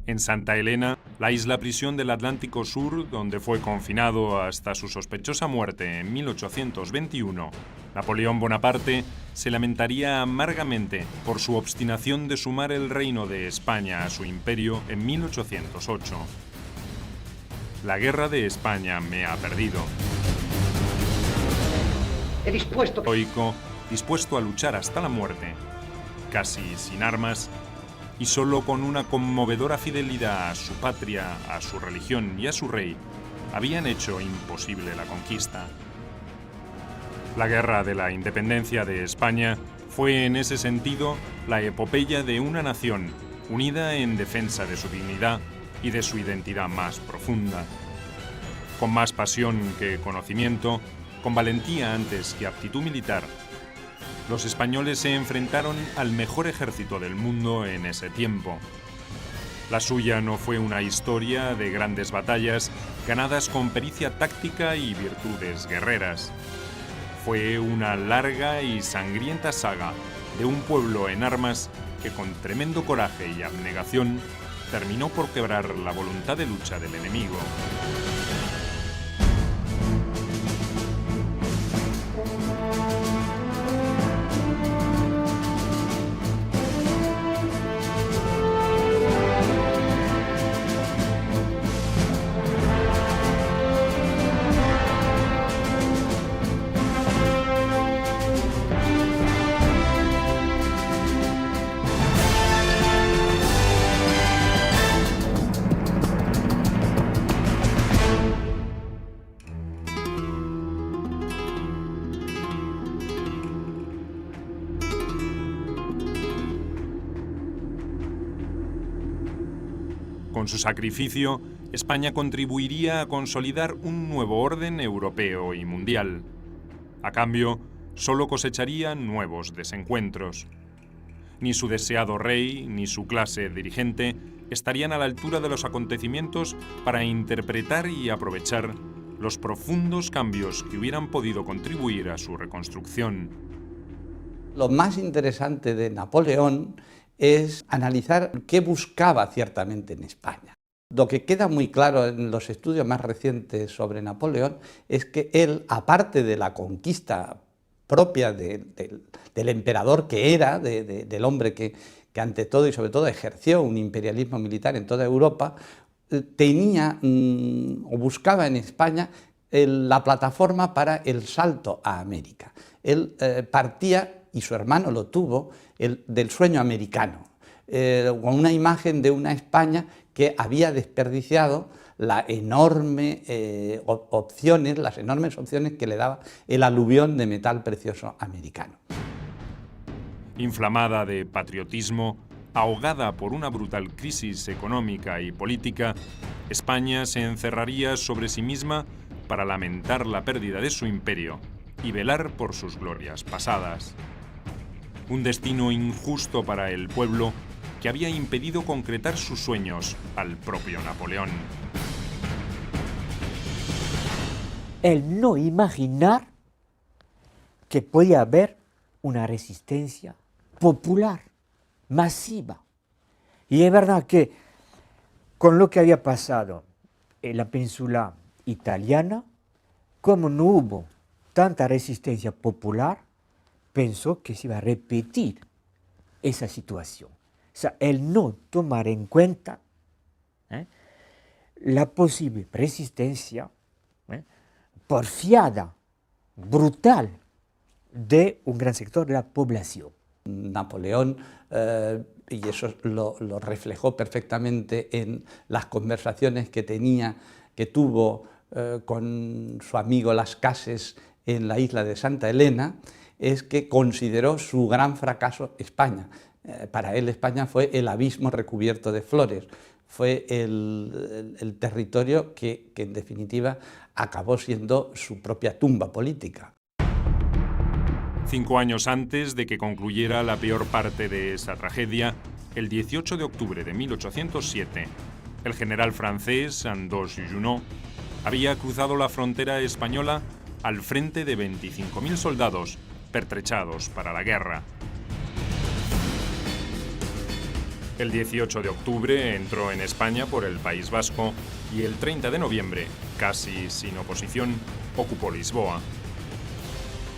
En Santa Elena, la isla prisión del Atlántico Sur, donde fue confinado hasta su sospechosa muerte en 1821, Napoleón Bonaparte se lamentaría amargamente por su obstinación de sumar el reino de España a su imperio en 1808. La guerra de España me ha perdido. He dispuesto. Estoico, dispuesto a luchar hasta la muerte, casi sin armas, y solo con una conmovedora fidelidad a su patria, a su religión y a su rey, habían hecho imposible la conquista. La Guerra de la Independencia de España fue en ese sentido la epopeya de una nación unida en defensa de su dignidad y de su identidad más profunda. Con más pasión que conocimiento, con valentía antes que aptitud militar, los españoles se enfrentaron al mejor ejército del mundo en ese tiempo. La suya no fue una historia de grandes batallas ganadas con pericia táctica y virtudes guerreras. Fue una larga y sangrienta saga de un pueblo en armas que con tremendo coraje y abnegación terminó por quebrar la voluntad de lucha del enemigo. Con su sacrificio, España contribuiría a consolidar un nuevo orden europeo y mundial. A cambio, solo cosecharía nuevos desencuentros. Ni su deseado rey ni su clase dirigente estarían a la altura de los acontecimientos para interpretar y aprovechar los profundos cambios que hubieran podido contribuir a su reconstrucción. Lo más interesante de Napoleón es analizar qué buscaba ciertamente en España. Lo que queda muy claro en los estudios más recientes sobre Napoleón es que él, aparte de la conquista propia del emperador que era, del hombre que ante todo y sobre todo ejerció un imperialismo militar en toda Europa, tenía o buscaba en España la plataforma para el salto a América. Él partía, y su hermano lo tuvo, del sueño americano, con una imagen de una España que había desperdiciado las enormes opciones que le daba el aluvión de metal precioso americano. Inflamada de patriotismo, ahogada por una brutal crisis económica y política, España se encerraría sobre sí misma para lamentar la pérdida de su imperio y velar por sus glorias pasadas. Un destino injusto para el pueblo que había impedido concretar sus sueños al propio Napoleón. El no imaginar que podía haber una resistencia popular, masiva. Y es verdad que con lo que había pasado en la península italiana, como no hubo tanta resistencia popular, pensó que se iba a repetir esa situación. O sea, el no tomar en cuenta la posible resistencia porfiada, brutal, de un gran sector de la población. Napoleón, y eso lo reflejó perfectamente en las conversaciones que tuvo con su amigo Las Cases en la isla de Santa Elena, es que consideró su gran fracaso España. Para él España fue el abismo recubierto de flores, fue el territorio que en definitiva acabó siendo su propia tumba política. 5 años antes de que concluyera la peor parte de esa tragedia, el 18 de octubre de 1807, el general francés Andoche Junot había cruzado la frontera española al frente de 25.000 soldados pertrechados para la guerra. El 18 de octubre entró en España por el País Vasco y el 30 de noviembre, casi sin oposición, ocupó Lisboa.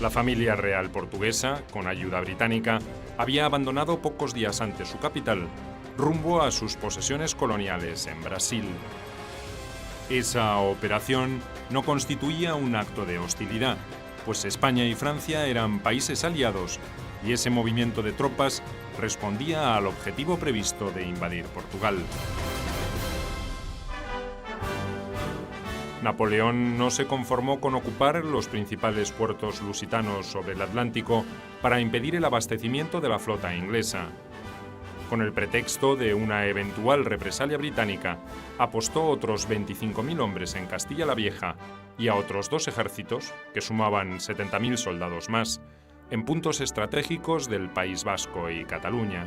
La familia real portuguesa, con ayuda británica, había abandonado pocos días antes su capital, rumbo a sus posesiones coloniales en Brasil. Esa operación no constituía un acto de hostilidad, pues España y Francia eran países aliados y ese movimiento de tropas respondía al objetivo previsto de invadir Portugal. Napoleón no se conformó con ocupar los principales puertos lusitanos sobre el Atlántico para impedir el abastecimiento de la flota inglesa. Con el pretexto de una eventual represalia británica, apostó otros 25.000 hombres en Castilla la Vieja y a otros 2 ejércitos, que sumaban 70.000 soldados más, en puntos estratégicos del País Vasco y Cataluña.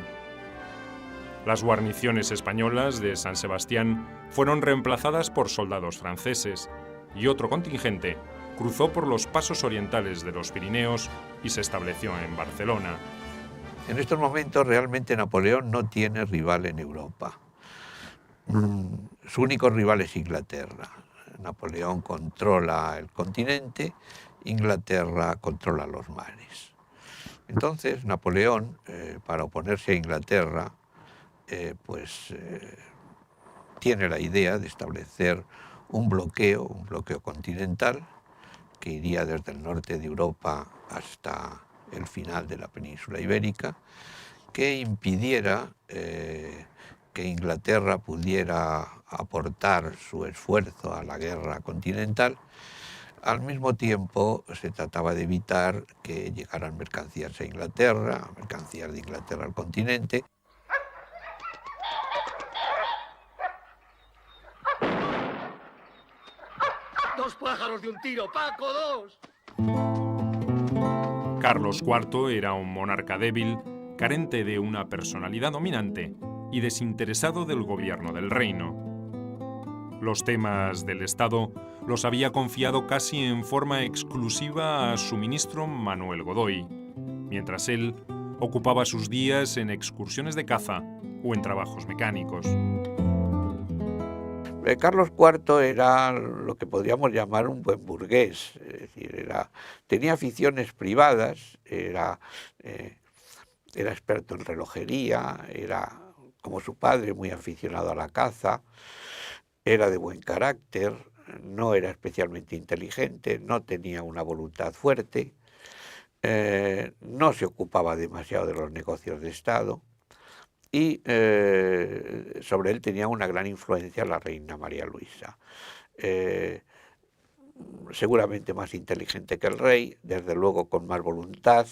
Las guarniciones españolas de San Sebastián fueron reemplazadas por soldados franceses y otro contingente cruzó por los pasos orientales de los Pirineos y se estableció en Barcelona. En estos momentos realmente Napoleón no tiene rival en Europa. Su único rival es Inglaterra. Napoleón controla el continente, Inglaterra controla los mares. Entonces Napoleón, para oponerse a Inglaterra, tiene la idea de establecer un bloqueo continental que iría desde el norte de Europa hasta el final de la península ibérica, que impidiera que Inglaterra pudiera aportar su esfuerzo a la guerra continental. Al mismo tiempo se trataba de evitar que llegaran mercancías a Inglaterra, mercancías de Inglaterra al continente. ¡Dos pájaros de un tiro, Paco, dos! Carlos IV era un monarca débil, carente de una personalidad dominante y desinteresado del gobierno del reino. Los temas del Estado los había confiado casi en forma exclusiva a su ministro Manuel Godoy, mientras él ocupaba sus días en excursiones de caza o en trabajos mecánicos. Carlos IV era lo que podríamos llamar un buen burgués, es decir, tenía aficiones privadas, era experto en relojería, era, como su padre, muy aficionado a la caza, era de buen carácter, no era especialmente inteligente, no tenía una voluntad fuerte, no se ocupaba demasiado de los negocios de Estado, y sobre él tenía una gran influencia la reina María Luisa. Seguramente más inteligente que el rey, desde luego con más voluntad,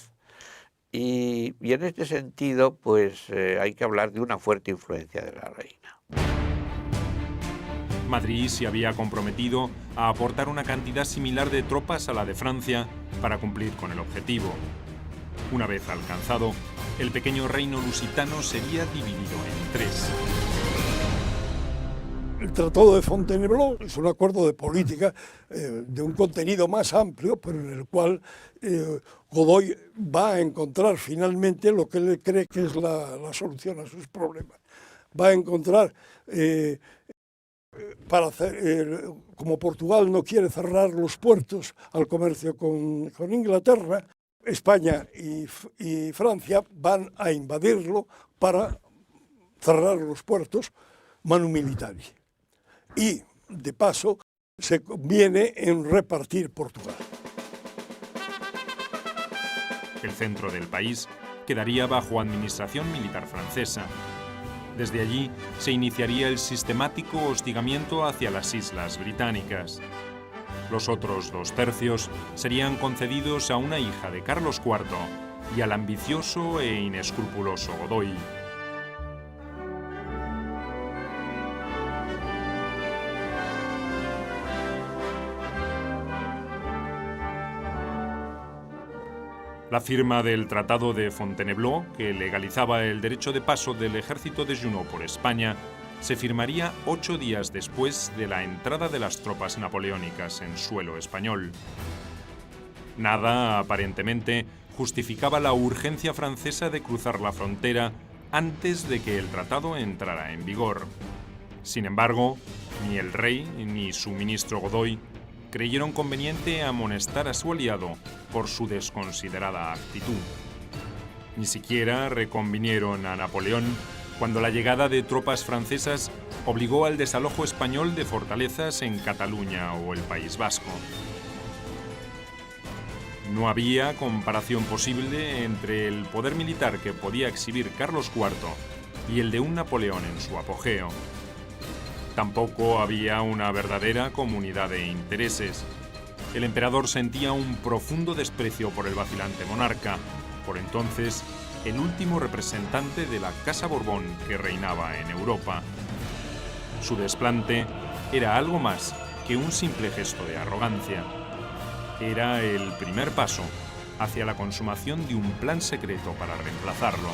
y en este sentido pues hay que hablar de una fuerte influencia de la reina. Madrid se había comprometido a aportar una cantidad similar de tropas a la de Francia para cumplir con el objetivo. Una vez alcanzado, el pequeño reino lusitano sería dividido en 3. El Tratado de Fontainebleau es un acuerdo de política de un contenido más amplio, pero en el cual Godoy va a encontrar finalmente lo que él cree que es la solución a sus problemas. Va a encontrar, como Portugal no quiere cerrar los puertos al comercio con Inglaterra, España y Francia van a invadirlo para cerrar los puertos manu militari. Y, de paso, se conviene en repartir Portugal. El centro del país quedaría bajo administración militar francesa. Desde allí se iniciaría el sistemático hostigamiento hacia las islas británicas. Los otros 2/3 serían concedidos a una hija de Carlos IV y al ambicioso e inescrupuloso Godoy. La firma del Tratado de Fontainebleau, que legalizaba el derecho de paso del ejército de Junot por España, se firmaría 8 días después de la entrada de las tropas napoleónicas en suelo español. Nada, aparentemente, justificaba la urgencia francesa de cruzar la frontera antes de que el tratado entrara en vigor. Sin embargo, ni el rey ni su ministro Godoy creyeron conveniente amonestar a su aliado por su desconsiderada actitud. Ni siquiera reconvinieron a Napoleón cuando la llegada de tropas francesas obligó al desalojo español de fortalezas en Cataluña o el País Vasco. No había comparación posible entre el poder militar que podía exhibir Carlos IV y el de un Napoleón en su apogeo. Tampoco había una verdadera comunidad de intereses. El emperador sentía un profundo desprecio por el vacilante monarca, por entonces el último representante de la Casa Borbón que reinaba en Europa. Su desplante era algo más que un simple gesto de arrogancia. Era el primer paso hacia la consumación de un plan secreto para reemplazarlo.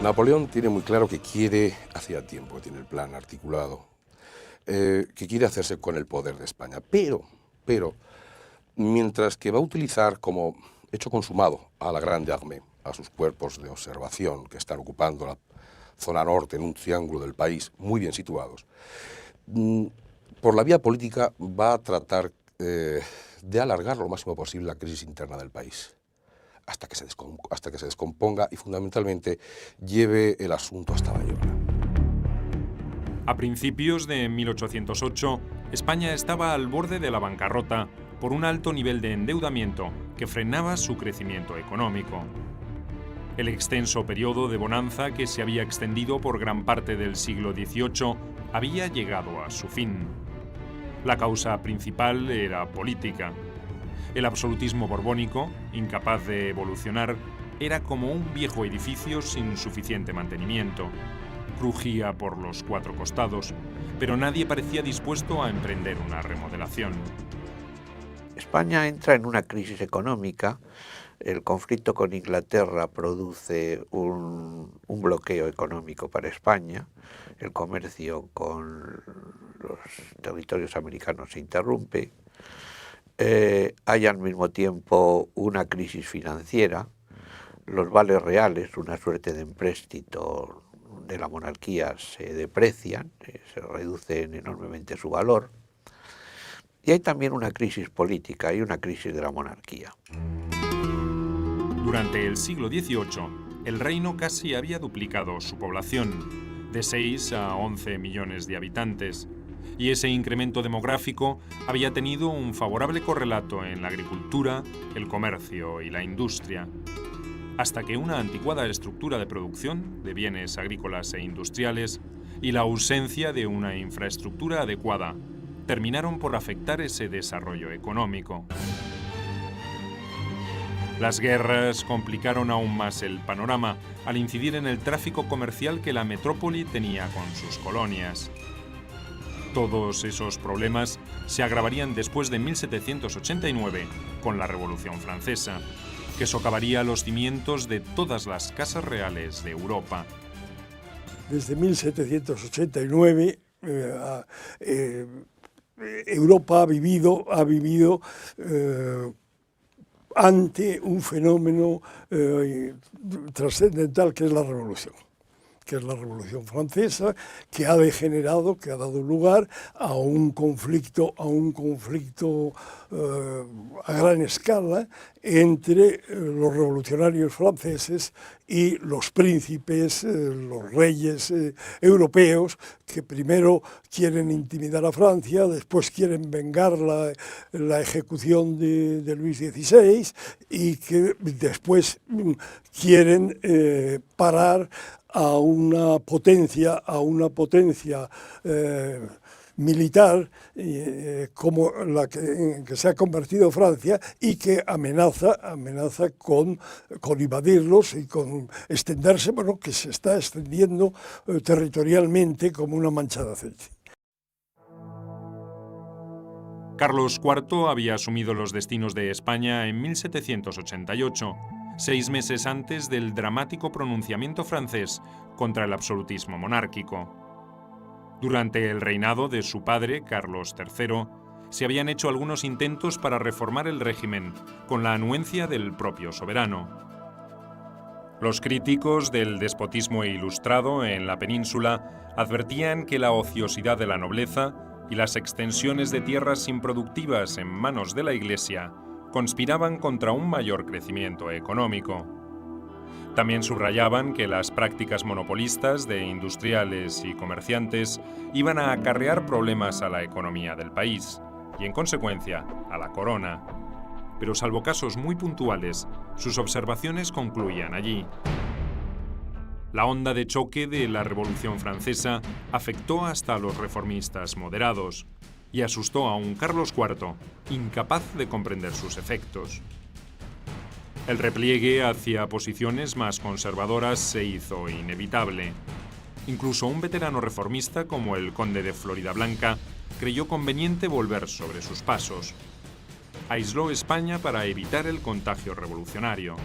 Napoleón tiene muy claro que quiere, hacía tiempo que tiene el plan articulado, que quiere hacerse con el poder de España. Pero, mientras que va a utilizar como hecho consumado a la Grande Armée, a sus cuerpos de observación que están ocupando la zona norte en un triángulo del país muy bien situados, por la vía política va a tratar de alargar lo máximo posible la crisis interna del país, hasta que se descomponga y fundamentalmente lleve el asunto hasta Bayona. A principios de 1808, España estaba al borde de la bancarrota por un alto nivel de endeudamiento que frenaba su crecimiento económico. El extenso periodo de bonanza que se había extendido por gran parte del siglo XVIII había llegado a su fin. La causa principal era política. El absolutismo borbónico, incapaz de evolucionar, era como un viejo edificio sin suficiente mantenimiento. Crujía por los cuatro costados, pero nadie parecía dispuesto a emprender una remodelación. España entra en una crisis económica. El conflicto con Inglaterra produce un bloqueo económico para España. El comercio con los territorios americanos se interrumpe. Hay al mismo tiempo una crisis financiera. Los vales reales, una suerte de empréstito de la monarquía, se deprecian, se reducen enormemente su valor. Y hay también una crisis política y una crisis de la monarquía. Durante el siglo XVIII, el reino casi había duplicado su población, de 6 a 11 millones de habitantes, y ese incremento demográfico había tenido un favorable correlato en la agricultura, el comercio y la industria, hasta que una anticuada estructura de producción de bienes agrícolas e industriales y la ausencia de una infraestructura adecuada terminaron por afectar ese desarrollo económico. Las guerras complicaron aún más el panorama al incidir en el tráfico comercial que la metrópoli tenía con sus colonias. Todos esos problemas se agravarían después de 1789 con la Revolución Francesa, que socavaría los cimientos de todas las casas reales de Europa. Desde 1789 Europa ha vivido ante un fenómeno trascendental que es la Revolución Francesa, que ha degenerado, que ha dado lugar a un conflicto a gran escala entre los revolucionarios franceses y los príncipes, los reyes europeos, que primero quieren intimidar a Francia, después quieren vengar la ejecución de Luis XVI y que después quieren parar a una potencia militar como la que se ha convertido Francia y que amenaza con invadirlos y con extenderse, bueno, que se está extendiendo territorialmente como una mancha de aceite. Carlos IV había asumido los destinos de España en 1788, 6 meses antes del dramático pronunciamiento francés contra el absolutismo monárquico. Durante el reinado de su padre, Carlos III, se habían hecho algunos intentos para reformar el régimen, con la anuencia del propio soberano. Los críticos del despotismo ilustrado en la península advertían que la ociosidad de la nobleza y las extensiones de tierras improductivas en manos de la Iglesia conspiraban contra un mayor crecimiento económico. También subrayaban que las prácticas monopolistas de industriales y comerciantes iban a acarrear problemas a la economía del país y, en consecuencia, a la corona. Pero salvo casos muy puntuales, sus observaciones concluían allí. La onda de choque de la Revolución Francesa afectó hasta a los reformistas moderados y asustó a un Carlos IV incapaz de comprender sus efectos. El repliegue hacia posiciones más conservadoras se hizo inevitable. Incluso un veterano reformista como el conde de Floridablanca creyó conveniente volver sobre sus pasos. Aisló España para evitar el contagio revolucionario.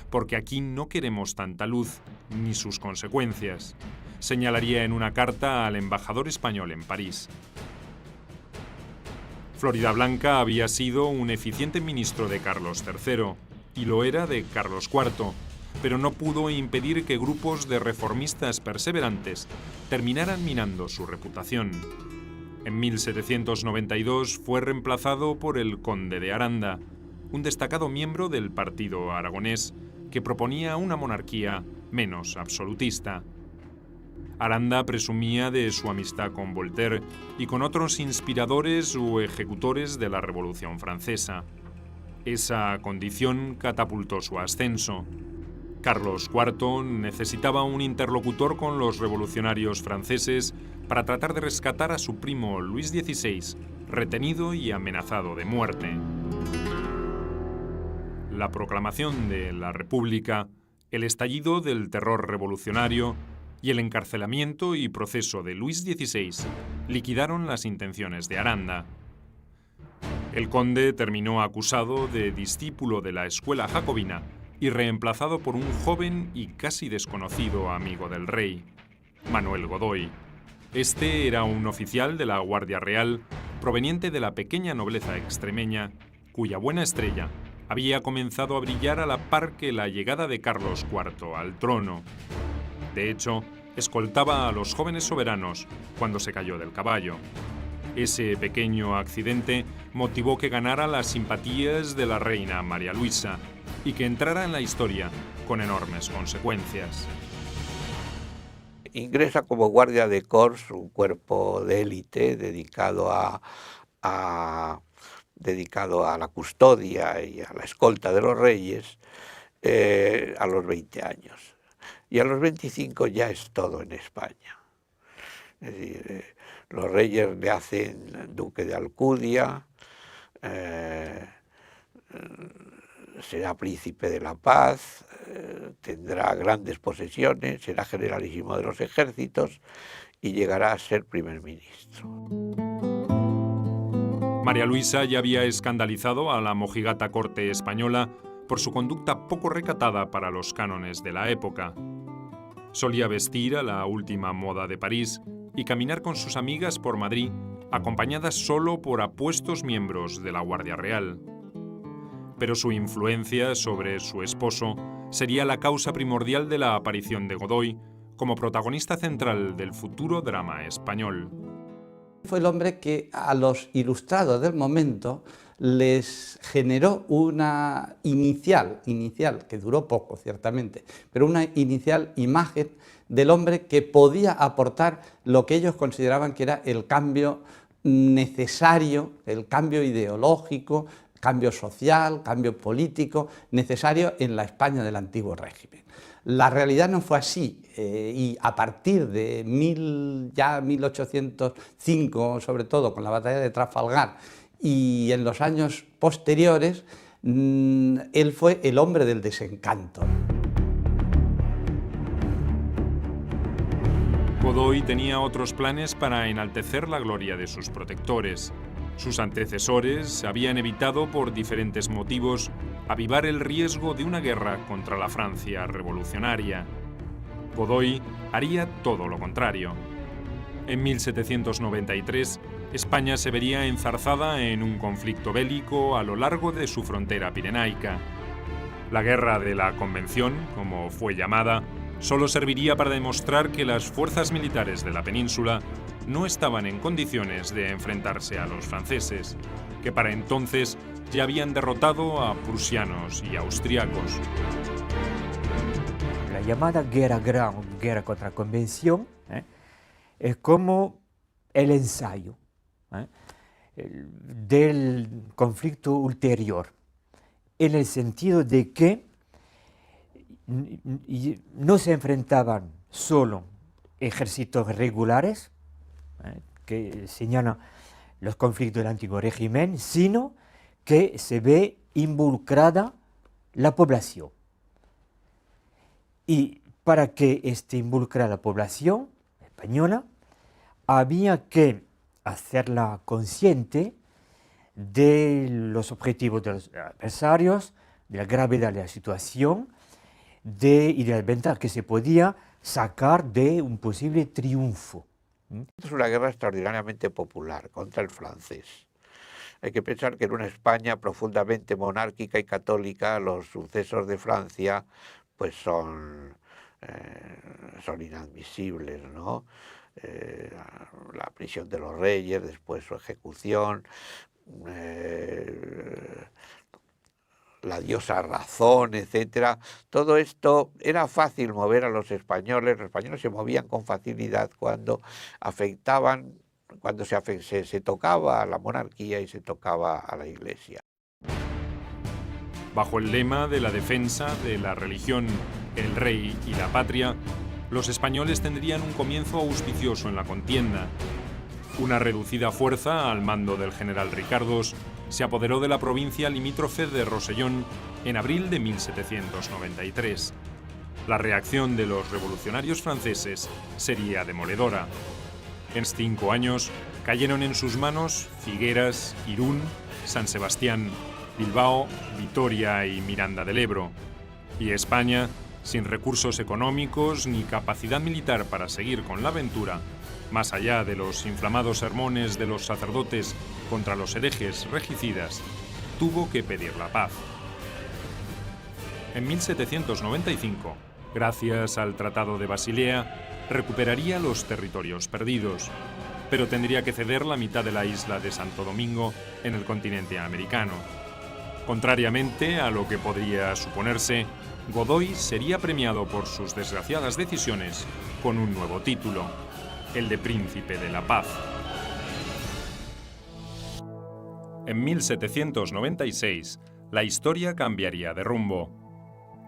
Porque aquí no queremos tanta luz ni sus consecuencias, señalaría en una carta al embajador español en París. Floridablanca había sido un eficiente ministro de Carlos III y lo era de Carlos IV, pero no pudo impedir que grupos de reformistas perseverantes terminaran minando su reputación. En 1792 fue reemplazado por el conde de Aranda, un destacado miembro del partido aragonés que proponía una monarquía menos absolutista. Aranda presumía de su amistad con Voltaire y con otros inspiradores u ejecutores de la Revolución Francesa. Esa condición catapultó su ascenso. Carlos IV necesitaba un interlocutor con los revolucionarios franceses para tratar de rescatar a su primo Luis XVI, retenido y amenazado de muerte. La proclamación de la República, el estallido del terror revolucionario y el encarcelamiento y proceso de Luis XVI liquidaron las intenciones de Aranda. El conde terminó acusado de discípulo de la escuela jacobina y reemplazado por un joven y casi desconocido amigo del rey, Manuel Godoy. Este era un oficial de la Guardia Real proveniente de la pequeña nobleza extremeña, cuya buena estrella había comenzado a brillar a la par que la llegada de Carlos IV al trono. De hecho, escoltaba a los jóvenes soberanos cuando se cayó del caballo. Ese pequeño accidente motivó que ganara las simpatías de la reina María Luisa y que entrara en la historia con enormes consecuencias. Ingresa como guardia de corps, un cuerpo de élite dedicado a la custodia y a la escolta de los reyes a los 20 años. Y a los 25 ya es todo en España. Es decir, los reyes le hacen duque de Alcudia, será príncipe de la paz, tendrá grandes posesiones, será generalísimo de los ejércitos y llegará a ser primer ministro. María Luisa ya había escandalizado a la mojigata corte española por su conducta poco recatada para los cánones de la época. Solía vestir a la última moda de París y caminar con sus amigas por Madrid, acompañadas solo por apuestos miembros de la Guardia Real. Pero su influencia sobre su esposo sería la causa primordial de la aparición de Godoy como protagonista central del futuro drama español. Fue el hombre que a los ilustrados del momento les generó una inicial, que duró poco ciertamente, pero una inicial imagen del hombre que podía aportar lo que ellos consideraban que era el cambio necesario, el cambio ideológico, cambio social, cambio político necesario en la España del antiguo régimen. La realidad no fue así y a partir de 1805, sobre todo con la batalla de Trafalgar y en los años posteriores, él fue el hombre del desencanto. Godoy tenía otros planes para enaltecer la gloria de sus protectores. Sus antecesores habían evitado por diferentes motivos avivar el riesgo de una guerra contra la Francia revolucionaria. Godoy haría todo lo contrario. En 1793, España se vería enzarzada en un conflicto bélico a lo largo de su frontera pirenaica. La Guerra de la Convención, como fue llamada, solo serviría para demostrar que las fuerzas militares de la península no estaban en condiciones de enfrentarse a los franceses, que para entonces ya habían derrotado a prusianos y austriacos. La llamada guerra gran, guerra contra convención, es como el ensayo del conflicto ulterior, en el sentido de que no se enfrentaban solo ejércitos regulares, que señalan los conflictos del antiguo régimen, sino que se ve involucrada la población. Y para que esté involucrada la población española, había que hacerla consciente de los objetivos de los adversarios, de la gravedad de la situación y de las ventajas que se podía sacar de un posible triunfo. Es una guerra extraordinariamente popular contra el francés. Hay que pensar que en una España profundamente monárquica y católica los sucesos de Francia pues son inadmisibles, ¿no? La prisión de los reyes, después su ejecución, la diosa razón, etcétera. Todo esto era fácil mover a los españoles se movían con facilidad cuando afectaban, cuando se tocaba a la monarquía y se tocaba a la Iglesia. Bajo el lema de la defensa de la religión, el rey y la patria, los españoles tendrían un comienzo auspicioso en la contienda. Una reducida fuerza, al mando del general Ricardos, se apoderó de la provincia limítrofe de Rosellón en abril de 1793. La reacción de los revolucionarios franceses sería demoledora. En 5 años cayeron en sus manos Figueras, Irún, San Sebastián, Bilbao, Vitoria y Miranda del Ebro. Y España, sin recursos económicos ni capacidad militar para seguir con la aventura, más allá de los inflamados sermones de los sacerdotes contra los herejes regicidas, tuvo que pedir la paz. En 1795, gracias al Tratado de Basilea, recuperaría los territorios perdidos, pero tendría que ceder la mitad de la isla de Santo Domingo en el continente americano. Contrariamente a lo que podría suponerse, Godoy sería premiado por sus desgraciadas decisiones con un nuevo título, el de Príncipe de la Paz. En 1796, la historia cambiaría de rumbo.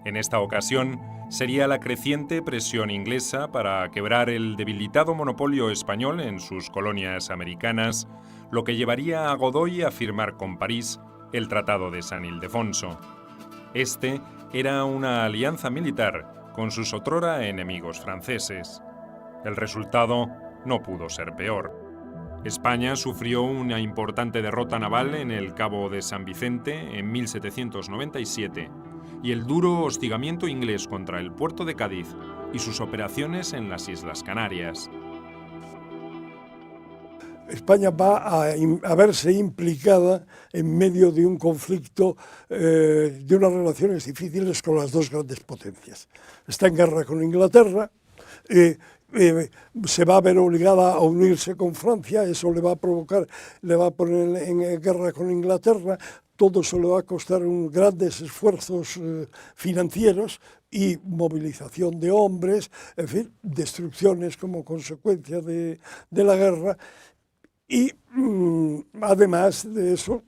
En esta ocasión, sería la creciente presión inglesa para quebrar el debilitado monopolio español en sus colonias americanas, lo que llevaría a Godoy a firmar con París el Tratado de San Ildefonso. Este era una alianza militar con sus otrora enemigos franceses. El resultado no pudo ser peor. España sufrió una importante derrota naval en el Cabo de San Vicente en 1797 y el duro hostigamiento inglés contra el puerto de Cádiz y sus operaciones en las Islas Canarias. España va a verse implicada en medio de un conflicto, de unas relaciones difíciles con las dos grandes potencias. Está en guerra con Inglaterra, se va a ver obligada a unirse con Francia, eso le va a poner en guerra con Inglaterra, todo eso le va a costar grandes esfuerzos financieros y movilización de hombres, en fin, destrucciones como consecuencia de la guerra. Y además de eso,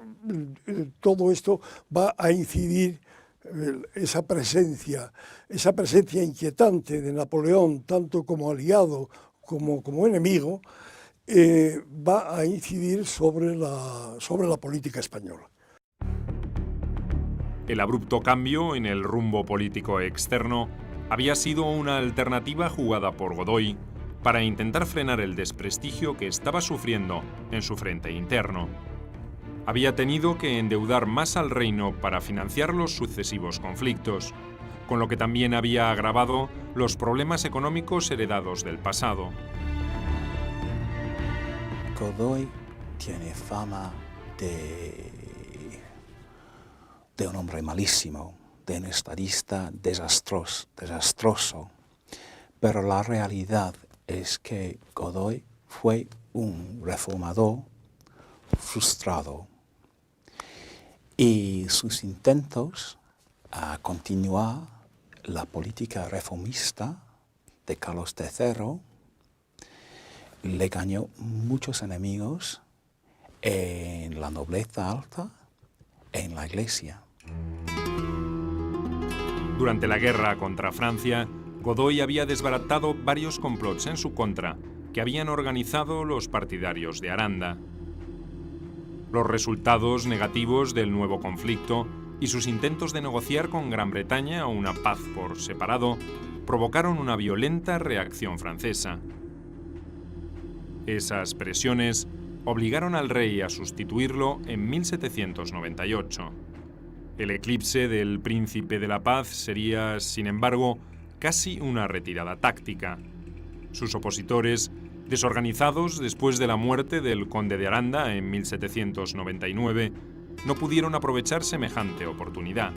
todo esto va a incidir, esa presencia inquietante de Napoleón, tanto como aliado como enemigo, va a incidir sobre la política española. El abrupto cambio en el rumbo político externo había sido una alternativa jugada por Godoy para intentar frenar el desprestigio que estaba sufriendo en su frente interno. Había tenido que endeudar más al reino para financiar los sucesivos conflictos, con lo que también había agravado los problemas económicos heredados del pasado. Godoy tiene fama de un hombre malísimo, de un estadista desastroso, pero la realidad es que Godoy fue un reformador frustrado y sus intentos a continuar la política reformista de Carlos III le ganó muchos enemigos en la nobleza alta e en la Iglesia. Durante la guerra contra Francia, Godoy había desbaratado varios complots en su contra que habían organizado los partidarios de Aranda. Los resultados negativos del nuevo conflicto y sus intentos de negociar con Gran Bretaña una paz por separado provocaron una violenta reacción francesa. Esas presiones obligaron al rey a sustituirlo en 1798. El eclipse del Príncipe de la Paz sería, sin embargo, casi una retirada táctica. Sus opositores, desorganizados después de la muerte del conde de Aranda en 1799, no pudieron aprovechar semejante oportunidad.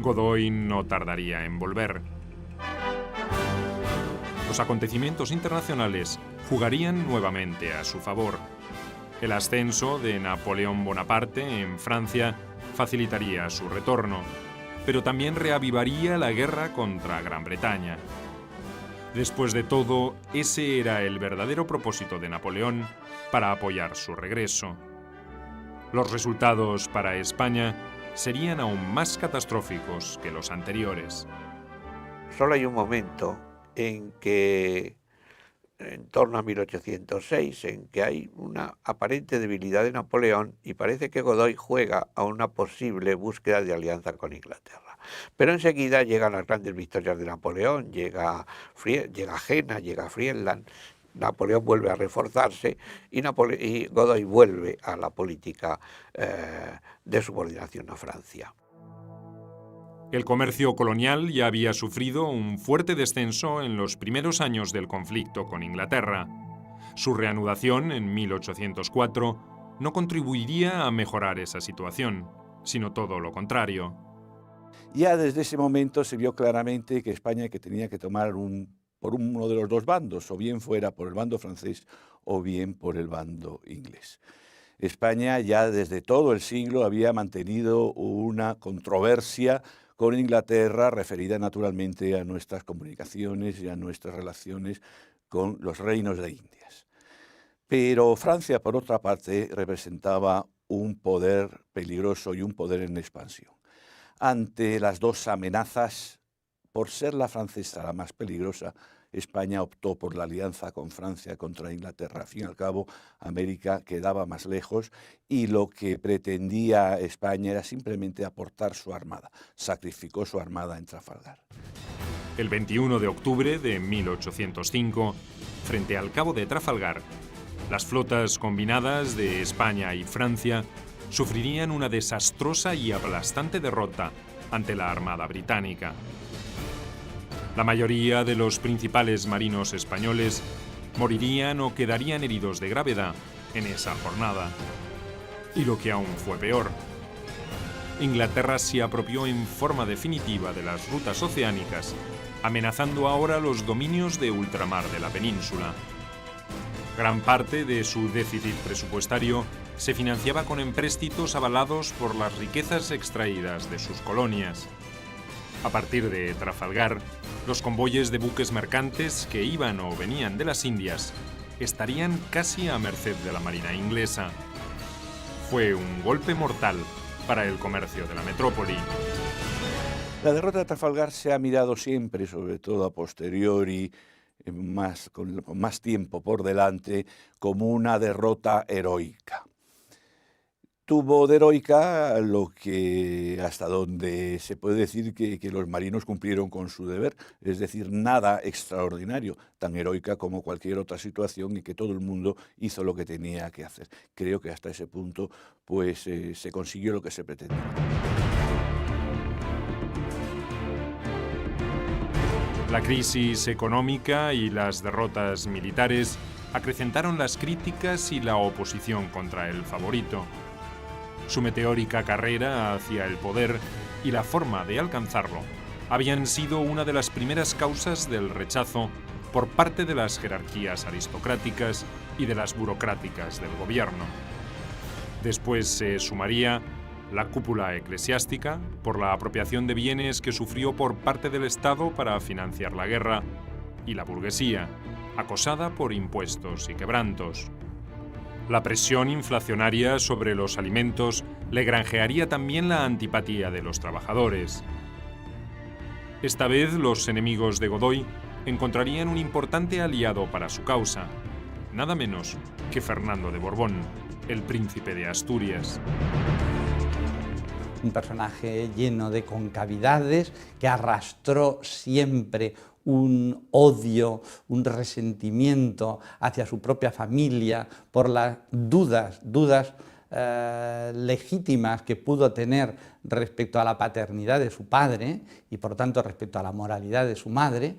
Godoy no tardaría en volver. Los acontecimientos internacionales jugarían nuevamente a su favor. El ascenso de Napoleón Bonaparte en Francia facilitaría su retorno, pero también reavivaría la guerra contra Gran Bretaña. Después de todo, ese era el verdadero propósito de Napoleón para apoyar su regreso. Los resultados para España serían aún más catastróficos que los anteriores. Solo hay un momento en que, en torno a 1806, en que hay una aparente debilidad de Napoleón y parece que Godoy juega a una posible búsqueda de alianza con Inglaterra. Pero enseguida llegan las grandes victorias de Napoleón, llega Jena, llega Friedland, Napoleón vuelve a reforzarse y Godoy vuelve a la política de subordinación a Francia. El comercio colonial ya había sufrido un fuerte descenso en los primeros años del conflicto con Inglaterra. Su reanudación en 1804 no contribuiría a mejorar esa situación, sino todo lo contrario. Ya desde ese momento se vio claramente que España tenía que tomar por uno de los dos bandos, o bien fuera por el bando francés o bien por el bando inglés. España ya desde todo el siglo había mantenido una controversia con Inglaterra referida naturalmente a nuestras comunicaciones y a nuestras relaciones con los reinos de Indias. Pero Francia, por otra parte, representaba un poder peligroso y un poder en expansión. Ante las dos amenazas, por ser la francesa la más peligrosa, España optó por la alianza con Francia contra Inglaterra. Al fin y al cabo, América quedaba más lejos y lo que pretendía España era simplemente aportar su armada. Sacrificó su armada en Trafalgar. El 21 de octubre de 1805, frente al cabo de Trafalgar, las flotas combinadas de España y Francia sufrirían una desastrosa y aplastante derrota ante la Armada británica. La mayoría de los principales marinos españoles morirían o quedarían heridos de gravedad en esa jornada. Y lo que aún fue peor, Inglaterra se apropió en forma definitiva de las rutas oceánicas, amenazando ahora los dominios de ultramar de la península. Gran parte de su déficit presupuestario se financiaba con empréstitos avalados por las riquezas extraídas de sus colonias. A partir de Trafalgar, los convoyes de buques mercantes que iban o venían de las Indias estarían casi a merced de la marina inglesa. Fue un golpe mortal para el comercio de la metrópoli. La derrota de Trafalgar se ha mirado siempre, sobre todo a posteriori, con más tiempo por delante, como una derrota heroica. Tuvo de heroica lo que hasta donde se puede decir que los marinos cumplieron con su deber, es decir, nada extraordinario, tan heroica como cualquier otra situación y que todo el mundo hizo lo que tenía que hacer. Creo que hasta ese punto pues, se consiguió lo que se pretendía. La crisis económica y las derrotas militares acrecentaron las críticas y la oposición contra el favorito. Su meteórica carrera hacia el poder y la forma de alcanzarlo habían sido una de las primeras causas del rechazo por parte de las jerarquías aristocráticas y de las burocráticas del gobierno. Después se sumaría la cúpula eclesiástica por la apropiación de bienes que sufrió por parte del Estado para financiar la guerra, y la burguesía, acosada por impuestos y quebrantos. La presión inflacionaria sobre los alimentos le granjearía también la antipatía de los trabajadores. Esta vez los enemigos de Godoy encontrarían un importante aliado para su causa, nada menos que Fernando de Borbón, el príncipe de Asturias. Un personaje lleno de concavidades que arrastró siempre un odio, un resentimiento hacia su propia familia por las dudas legítimas que pudo tener respecto a la paternidad de su padre y por tanto respecto a la moralidad de su madre,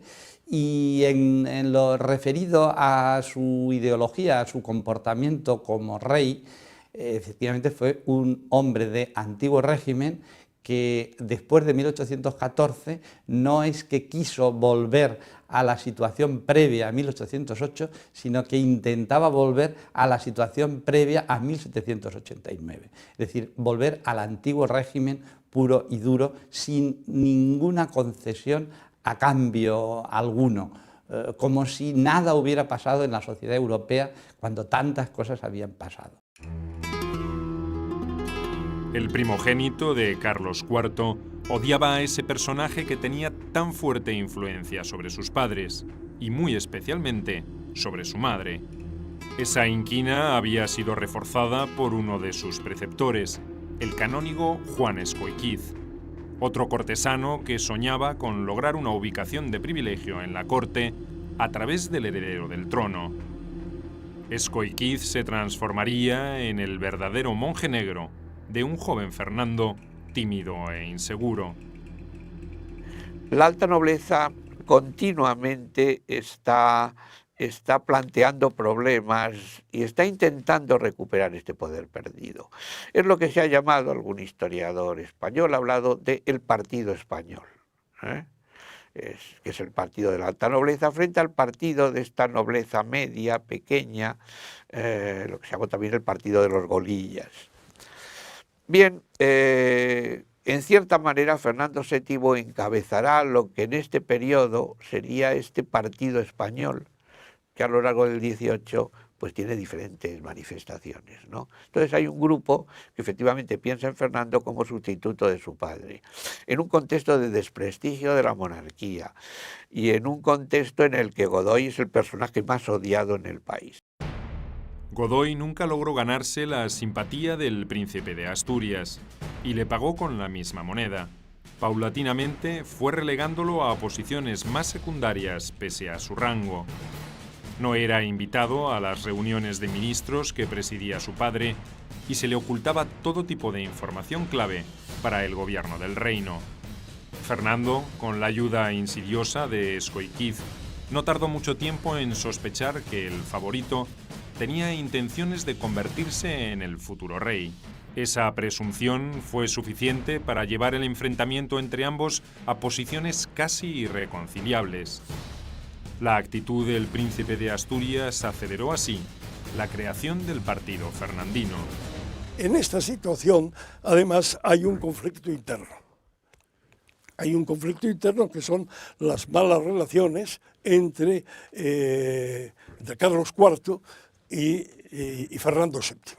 y en lo referido a su ideología, a su comportamiento como rey, efectivamente fue un hombre de antiguo régimen que después de 1814 no es que quiso volver a la situación previa a 1808, sino que intentaba volver a la situación previa a 1789. Es decir, volver al antiguo régimen puro y duro, sin ninguna concesión a cambio alguno, como si nada hubiera pasado en la sociedad europea cuando tantas cosas habían pasado. El primogénito de Carlos IV odiaba a ese personaje que tenía tan fuerte influencia sobre sus padres, y muy especialmente sobre su madre. Esa inquina había sido reforzada por uno de sus preceptores, el canónigo Juan Escóiquiz, otro cortesano que soñaba con lograr una ubicación de privilegio en la corte a través del heredero del trono. Escóiquiz se transformaría en el verdadero monje negro de un joven Fernando tímido e inseguro. La alta nobleza continuamente está planteando problemas y está intentando recuperar este poder perdido. Es lo que se ha llamado, algún historiador español ha hablado de el partido español, que es el partido de la alta nobleza frente al partido de esta nobleza media, pequeña, lo que se llamó también el partido de los golillas. Bien, en cierta manera Fernando VII encabezará lo que en este periodo sería este partido español, que a lo largo del XVIII pues tiene diferentes manifestaciones, ¿no? Entonces hay un grupo que efectivamente piensa en Fernando como sustituto de su padre, en un contexto de desprestigio de la monarquía y en un contexto en el que Godoy es el personaje más odiado en el país. Godoy nunca logró ganarse la simpatía del príncipe de Asturias y le pagó con la misma moneda. Paulatinamente fue relegándolo a posiciones más secundarias pese a su rango. No era invitado a las reuniones de ministros que presidía su padre y se le ocultaba todo tipo de información clave para el gobierno del reino. Fernando, con la ayuda insidiosa de Escóiquiz, no tardó mucho tiempo en sospechar que el favorito tenía intenciones de convertirse en el futuro rey. Esa presunción fue suficiente para llevar el enfrentamiento entre ambos a posiciones casi irreconciliables. La actitud del príncipe de Asturias aceleró así la creación del partido fernandino. En esta situación, además, hay un conflicto interno. Hay un conflicto interno que son las malas relaciones entre Carlos IV y Fernando VII.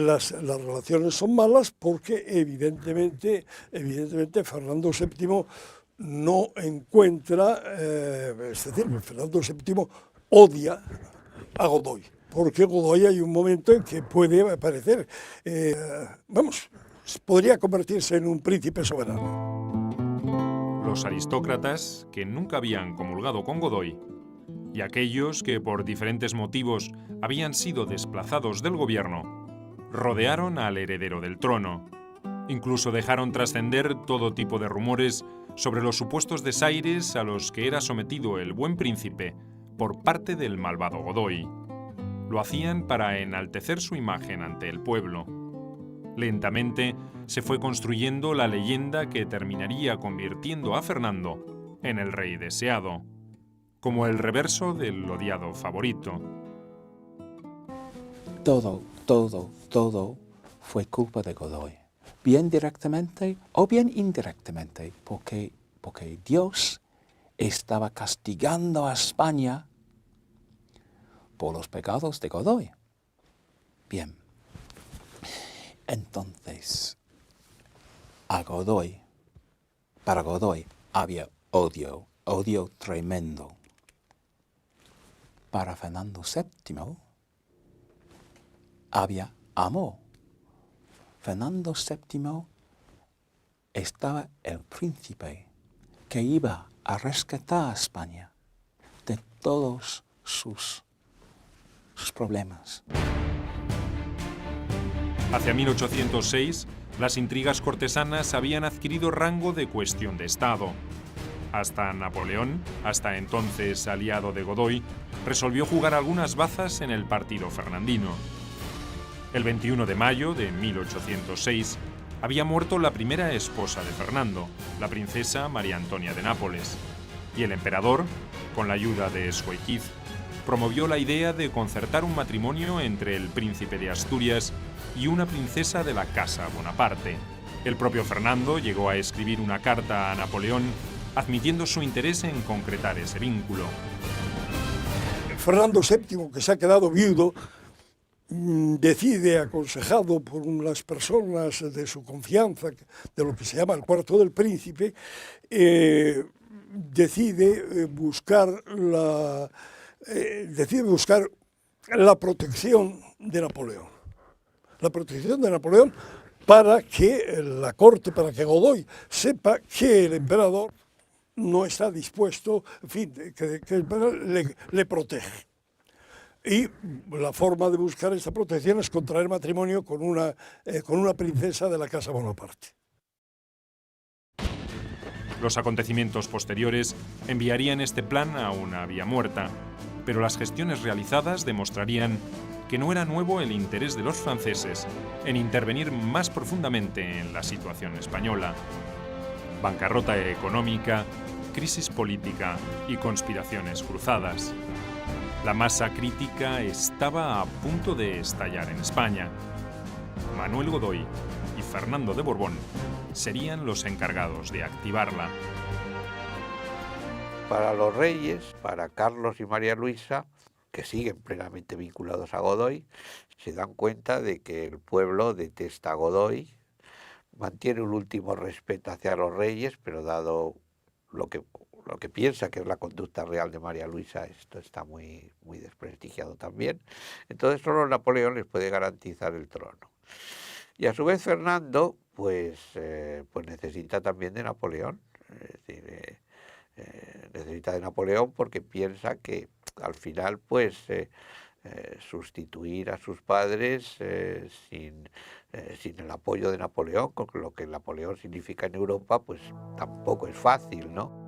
Las relaciones son malas porque evidentemente Fernando VII no encuentra, es decir, Fernando VII odia a Godoy, porque Godoy hay un momento en que puede aparecer, podría convertirse en un príncipe soberano. Los aristócratas, que nunca habían comulgado con Godoy, y aquellos que por diferentes motivos habían sido desplazados del gobierno, rodearon al heredero del trono. Incluso dejaron trascender todo tipo de rumores sobre los supuestos desaires a los que era sometido el buen príncipe por parte del malvado Godoy. Lo hacían para enaltecer su imagen ante el pueblo. Lentamente se fue construyendo la leyenda que terminaría convirtiendo a Fernando en el rey deseado, como el reverso del odiado favorito. Todo fue culpa de Godoy, bien directamente o bien indirectamente, porque Dios estaba castigando a España por los pecados de Godoy. Bien, entonces, para Godoy había odio tremendo. Para Fernando VII había amor. Fernando VII estaba el príncipe que iba a rescatar a España de todos sus problemas. Hacia 1806, las intrigas cortesanas habían adquirido rango de cuestión de Estado. Hasta Napoleón, hasta entonces aliado de Godoy, resolvió jugar algunas bazas en el partido fernandino. El 21 de mayo de 1806 había muerto la primera esposa de Fernando, la princesa María Antonia de Nápoles, y el emperador, con la ayuda de Schweikith, promovió la idea de concertar un matrimonio entre el príncipe de Asturias y una princesa de la Casa Bonaparte. El propio Fernando llegó a escribir una carta a Napoleón admitiendo su interés en concretar ese vínculo. Fernando VII, que se ha quedado viudo, decide, aconsejado por las personas de su confianza, de lo que se llama el cuarto del príncipe, decide buscar la protección de Napoleón. La protección de Napoleón para que la corte, para que Godoy sepa que el emperador no está dispuesto, en fin, que el emperador le protege. Y la forma de buscar esta protección es contraer matrimonio con una princesa de la Casa Bonaparte. Los acontecimientos posteriores enviarían este plan a una vía muerta, pero las gestiones realizadas demostrarían que no era nuevo el interés de los franceses en intervenir más profundamente en la situación española. Bancarrota económica, crisis política y conspiraciones cruzadas. La masa crítica estaba a punto de estallar en España. Manuel Godoy y Fernando de Borbón serían los encargados de activarla. Para los reyes, para Carlos y María Luisa, que siguen plenamente vinculados a Godoy, se dan cuenta de que el pueblo detesta a Godoy, mantiene un último respeto hacia los reyes, pero dado lo que piensa que es la conducta real de María Luisa, esto está muy desprestigiado también. Entonces solo Napoleón les puede garantizar el trono. Y a su vez Fernando, pues necesita también de Napoleón. Es decir, necesita de Napoleón porque piensa que al final, pues, sustituir a sus padres sin el apoyo de Napoleón, con lo que Napoleón significa en Europa, pues tampoco es fácil, ¿no?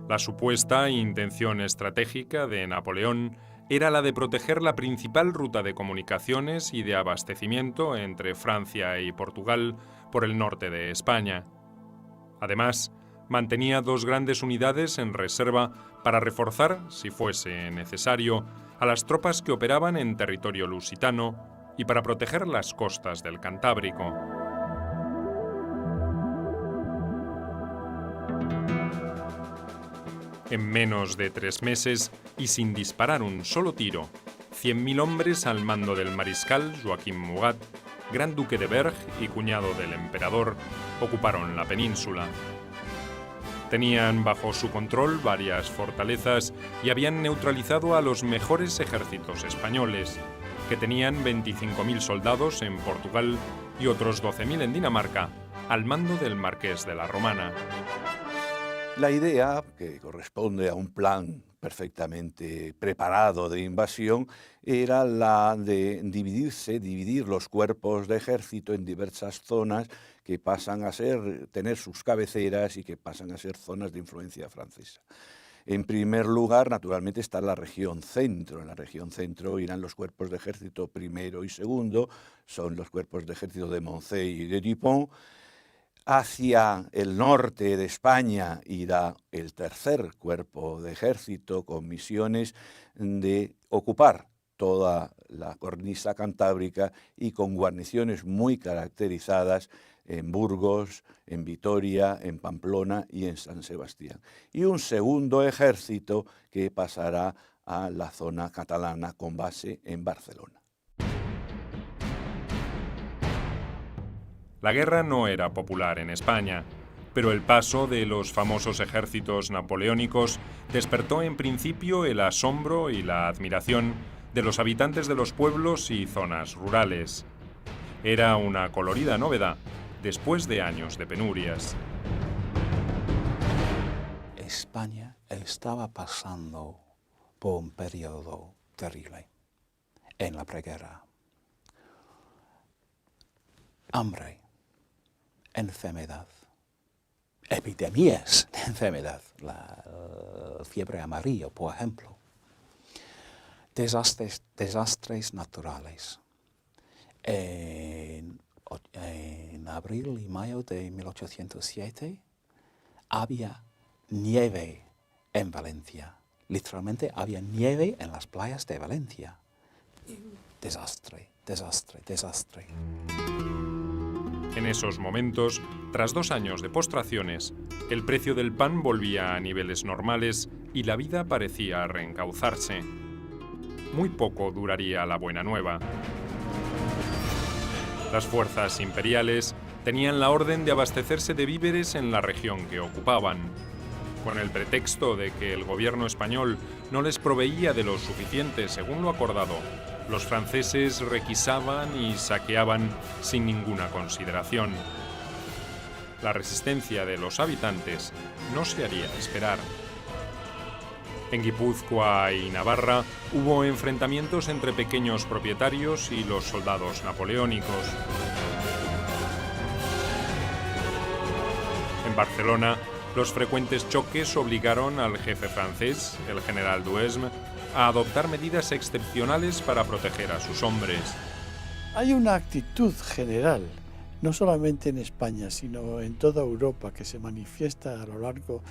La supuesta intención estratégica de Napoleón era la de proteger la principal ruta de comunicaciones y de abastecimiento entre Francia y Portugal por el norte de España. Además, mantenía dos grandes unidades en reserva para reforzar, si fuese necesario, a las tropas que operaban en territorio lusitano y para proteger las costas del Cantábrico. En menos de 3 meses y sin disparar un solo tiro, 100.000 hombres al mando del mariscal Joaquim Murat, gran duque de Berg y cuñado del emperador, ocuparon la península. Tenían bajo su control varias fortalezas y habían neutralizado a los mejores ejércitos españoles, que tenían 25.000 soldados en Portugal y otros 12.000 en Dinamarca, al mando del marqués de la Romana. La idea, que corresponde a un plan perfectamente preparado de invasión, era la de dividir los cuerpos de ejército en diversas zonas que pasan a tener sus cabeceras y que pasan a ser zonas de influencia francesa. En primer lugar, naturalmente, está la región centro. En la región centro irán los cuerpos de ejército primero y segundo, son los cuerpos de ejército de Moncey y de Dupont. Hacia el norte de España irá el tercer cuerpo de ejército con misiones de ocupar toda la cornisa cantábrica y con guarniciones muy caracterizadas en Burgos, en Vitoria, en Pamplona y en San Sebastián. Y un segundo ejército que pasará a la zona catalana con base en Barcelona. La guerra no era popular en España, pero el paso de los famosos ejércitos napoleónicos despertó en principio el asombro y la admiración de los habitantes de los pueblos y zonas rurales. Era una colorida novedad, después de años de penurias. España estaba pasando por un periodo terrible en la preguerra. Hambre, enfermedad, epidemias de enfermedad, la fiebre amarilla, por ejemplo, desastres naturales. En abril y mayo de 1807 había nieve en Valencia. Literalmente había nieve en las playas de Valencia. Desastre, desastre, desastre. En esos momentos, tras 2 años de postraciones, el precio del pan volvía a niveles normales y la vida parecía reencauzarse. Muy poco duraría la buena nueva. Las fuerzas imperiales tenían la orden de abastecerse de víveres en la región que ocupaban. Con el pretexto de que el gobierno español no les proveía de lo suficiente según lo acordado, los franceses requisaban y saqueaban sin ninguna consideración. La resistencia de los habitantes no se haría esperar. En Guipúzcoa y Navarra hubo enfrentamientos entre pequeños propietarios y los soldados napoleónicos. En Barcelona, los frecuentes choques obligaron al jefe francés, el general Duhesme, a adoptar medidas excepcionales para proteger a sus hombres. Hay una actitud general, no solamente en España, sino en toda Europa, que se manifiesta a lo largo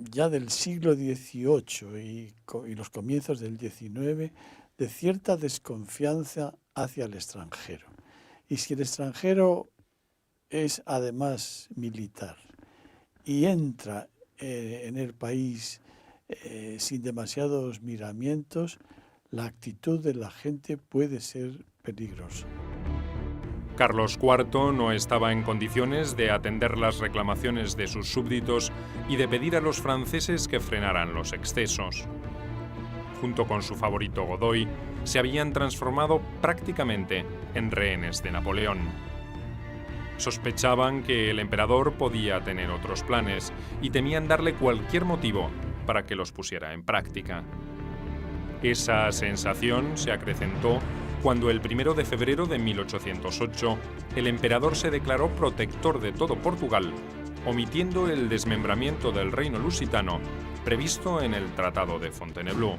ya del siglo XVIII y los comienzos del XIX, de cierta desconfianza hacia el extranjero. Y si el extranjero es además militar y entra en el país sin demasiados miramientos, la actitud de la gente puede ser peligrosa. Carlos IV no estaba en condiciones de atender las reclamaciones de sus súbditos y de pedir a los franceses que frenaran los excesos. Junto con su favorito Godoy, se habían transformado prácticamente en rehenes de Napoleón. Sospechaban que el emperador podía tener otros planes y temían darle cualquier motivo para que los pusiera en práctica. Esa sensación se acrecentó cuando el 1 de febrero de 1808 el emperador se declaró protector de todo Portugal, omitiendo el desmembramiento del reino lusitano previsto en el Tratado de Fontainebleau.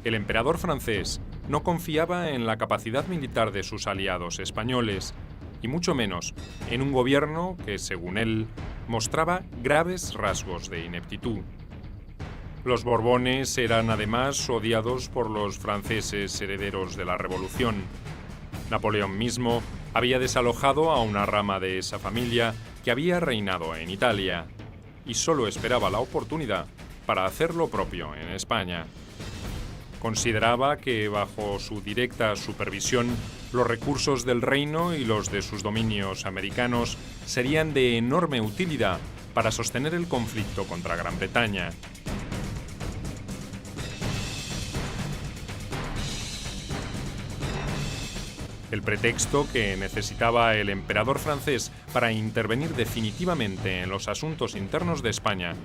El emperador francés no confiaba en la capacidad militar de sus aliados españoles, y mucho menos en un gobierno que, según él, mostraba graves rasgos de ineptitud. Los Borbones eran además odiados por los franceses herederos de la Revolución. Napoleón mismo había desalojado a una rama de esa familia que había reinado en Italia y solo esperaba la oportunidad para hacer lo propio en España. Consideraba que bajo su directa supervisión los recursos del reino y los de sus dominios americanos serían de enorme utilidad para sostener el conflicto contra Gran Bretaña. El pretexto que necesitaba el emperador francés para intervenir definitivamente en los asuntos internos de España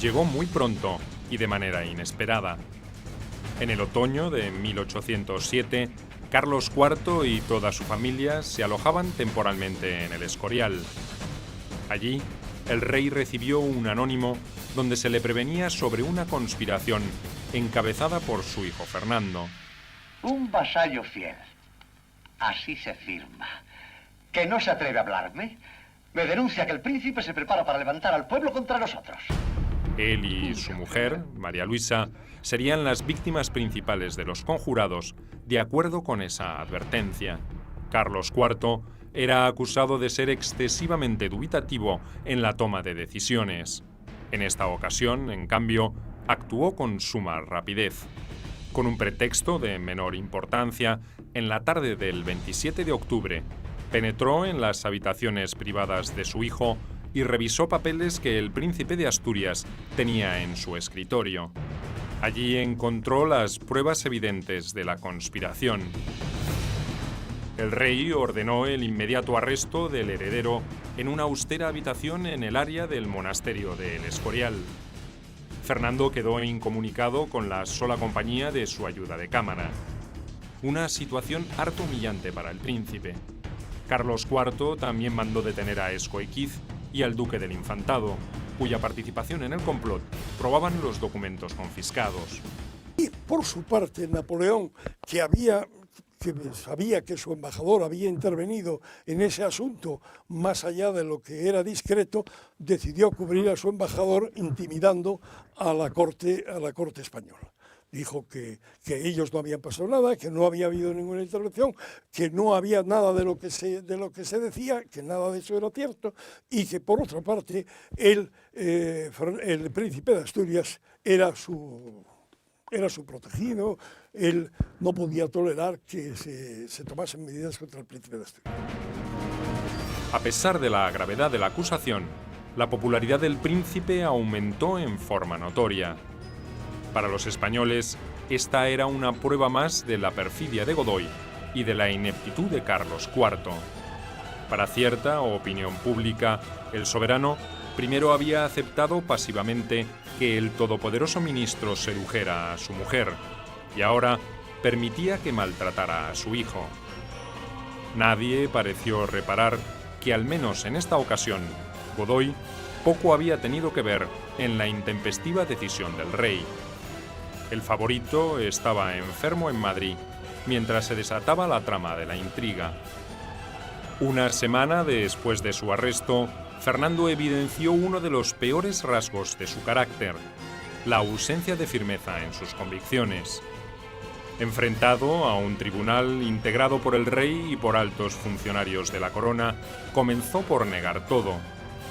llegó muy pronto y de manera inesperada. En el otoño de 1807, Carlos IV y toda su familia se alojaban temporalmente en el Escorial. Allí, el rey recibió un anónimo donde se le prevenía sobre una conspiración encabezada por su hijo Fernando. Un vasallo fiel. Así se firma. ¿Que no se atreve a hablarme? Me denuncia que el príncipe se prepara para levantar al pueblo contra nosotros. Él y su mujer, María Luisa, serían las víctimas principales de los conjurados, de acuerdo con esa advertencia. Carlos IV era acusado de ser excesivamente dubitativo en la toma de decisiones. En esta ocasión, en cambio, actuó con suma rapidez. Con un pretexto de menor importancia, en la tarde del 27 de octubre, penetró en las habitaciones privadas de su hijo y revisó papeles que el príncipe de Asturias tenía en su escritorio. Allí encontró las pruebas evidentes de la conspiración. El rey ordenó el inmediato arresto del heredero en una austera habitación en el área del monasterio de El Escorial. Fernando quedó incomunicado con la sola compañía de su ayuda de cámara. Una situación harto humillante para el príncipe. Carlos IV también mandó detener a Escóiquiz y al duque del Infantado, cuya participación en el complot probaban los documentos confiscados. Y por su parte, Napoleón, que sabía que su embajador había intervenido en ese asunto más allá de lo que era discreto, decidió cubrir a su embajador intimidando a la corte española. Dijo que ellos no habían pasado nada, que no había habido ninguna intervención, que no había nada de lo que se decía, que nada de eso era cierto, y que por otra parte el príncipe de Asturias era su protegido. Él no podía tolerar que se tomasen medidas contra el príncipe de Asturias. A pesar de la gravedad de la acusación, la popularidad del príncipe aumentó en forma notoria. Para los españoles, esta era una prueba más de la perfidia de Godoy y de la ineptitud de Carlos IV. Para cierta opinión pública, el soberano primero había aceptado pasivamente que el todopoderoso ministro sedujera a su mujer y ahora permitía que maltratara a su hijo. Nadie pareció reparar que, al menos en esta ocasión, Godoy poco había tenido que ver en la intempestiva decisión del rey. El favorito estaba enfermo en Madrid, mientras se desataba la trama de la intriga. Una semana después de su arresto, Fernando evidenció uno de los peores rasgos de su carácter, la ausencia de firmeza en sus convicciones. Enfrentado a un tribunal integrado por el rey y por altos funcionarios de la corona, comenzó por negar todo,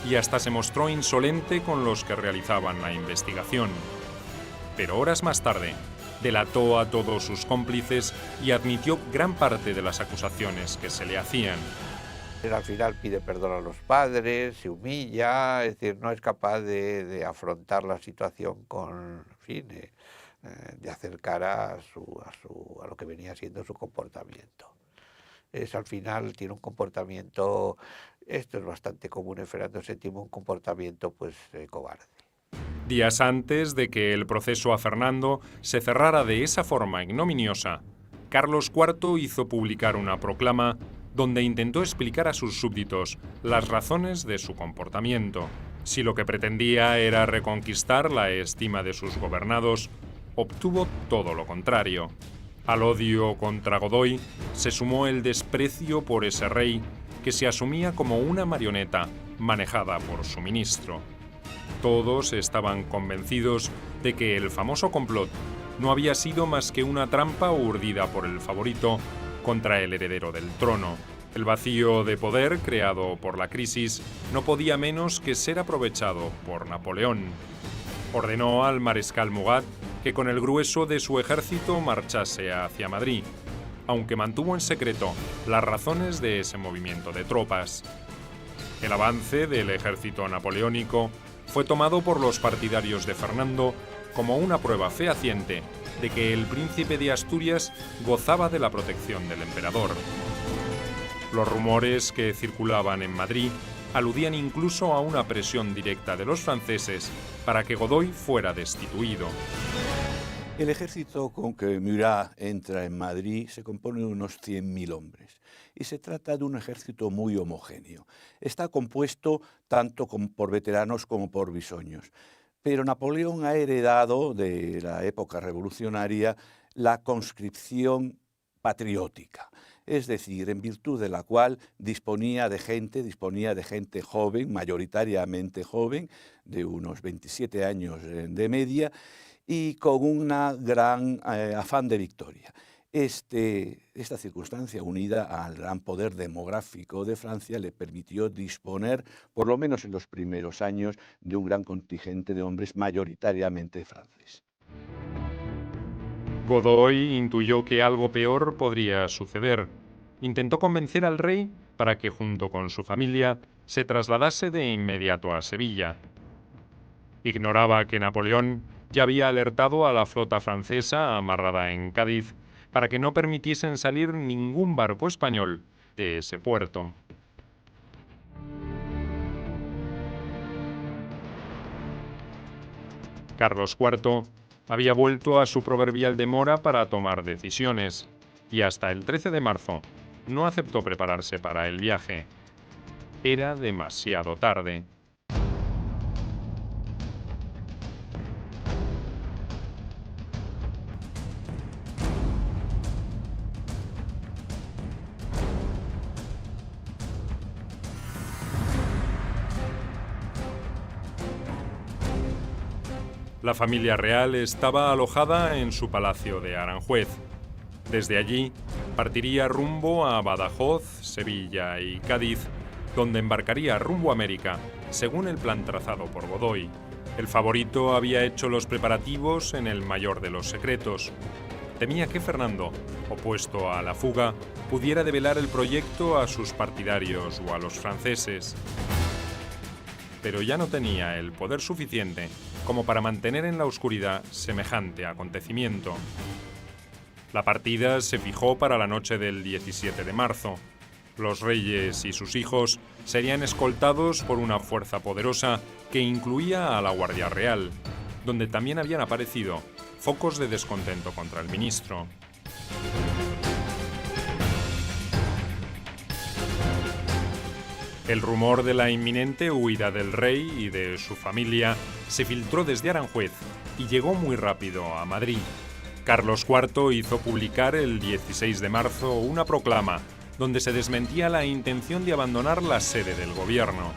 y hasta se mostró insolente con los que realizaban la investigación. Pero horas más tarde, delató a todos sus cómplices y admitió gran parte de las acusaciones que se le hacían. Él al final pide perdón a los padres, se humilla, es decir, no es capaz de afrontar la situación con, en fin, de hacer cara a lo que venía siendo su comportamiento. Al final tiene un comportamiento, esto es bastante común en Fernando VII, un comportamiento pues cobarde. Días antes de que el proceso a Fernando se cerrara de esa forma ignominiosa, Carlos IV hizo publicar una proclama donde intentó explicar a sus súbditos las razones de su comportamiento. Si lo que pretendía era reconquistar la estima de sus gobernados, obtuvo todo lo contrario. Al odio contra Godoy se sumó el desprecio por ese rey que se asumía como una marioneta manejada por su ministro. Todos estaban convencidos de que el famoso complot no había sido más que una trampa urdida por el favorito contra el heredero del trono. El vacío de poder creado por la crisis no podía menos que ser aprovechado por Napoleón. Ordenó al mariscal Murat que con el grueso de su ejército marchase hacia Madrid, aunque mantuvo en secreto las razones de ese movimiento de tropas. El avance del ejército napoleónico fue tomado por los partidarios de Fernando como una prueba fehaciente de que el príncipe de Asturias gozaba de la protección del emperador. Los rumores que circulaban en Madrid aludían incluso a una presión directa de los franceses para que Godoy fuera destituido. El ejército con que Murat entra en Madrid se compone de unos 100.000 hombres y se trata de un ejército muy homogéneo. Está compuesto tanto por veteranos como por bisoños. Pero Napoleón ha heredado de la época revolucionaria la conscripción patriótica, es decir, en virtud de la cual disponía de gente joven, mayoritariamente joven, de unos 27 años de media, y con un gran afán de victoria. Esta circunstancia, unida al gran poder demográfico de Francia, le permitió disponer, por lo menos en los primeros años, de un gran contingente de hombres mayoritariamente franceses. Godoy intuyó que algo peor podría suceder. Intentó convencer al rey para que, junto con su familia, se trasladase de inmediato a Sevilla. Ignoraba que Napoleón ya había alertado a la flota francesa amarrada en Cádiz para que no permitiesen salir ningún barco español de ese puerto. Carlos IV había vuelto a su proverbial demora para tomar decisiones y hasta el 13 de marzo no aceptó prepararse para el viaje. Era demasiado tarde. La familia real estaba alojada en su palacio de Aranjuez. Desde allí partiría rumbo a Badajoz, Sevilla y Cádiz, donde embarcaría rumbo a América, según el plan trazado por Godoy. El favorito había hecho los preparativos en el mayor de los secretos. Temía que Fernando, opuesto a la fuga, pudiera develar el proyecto a sus partidarios o a los franceses. Pero ya no tenía el poder suficiente como para mantener en la oscuridad semejante acontecimiento. La partida se fijó para la noche del 17 de marzo. Los reyes y sus hijos serían escoltados por una fuerza poderosa que incluía a la Guardia Real, donde también habían aparecido focos de descontento contra el ministro. El rumor de la inminente huida del rey y de su familia se filtró desde Aranjuez y llegó muy rápido a Madrid. Carlos IV hizo publicar el 16 de marzo una proclama donde se desmentía la intención de abandonar la sede del gobierno.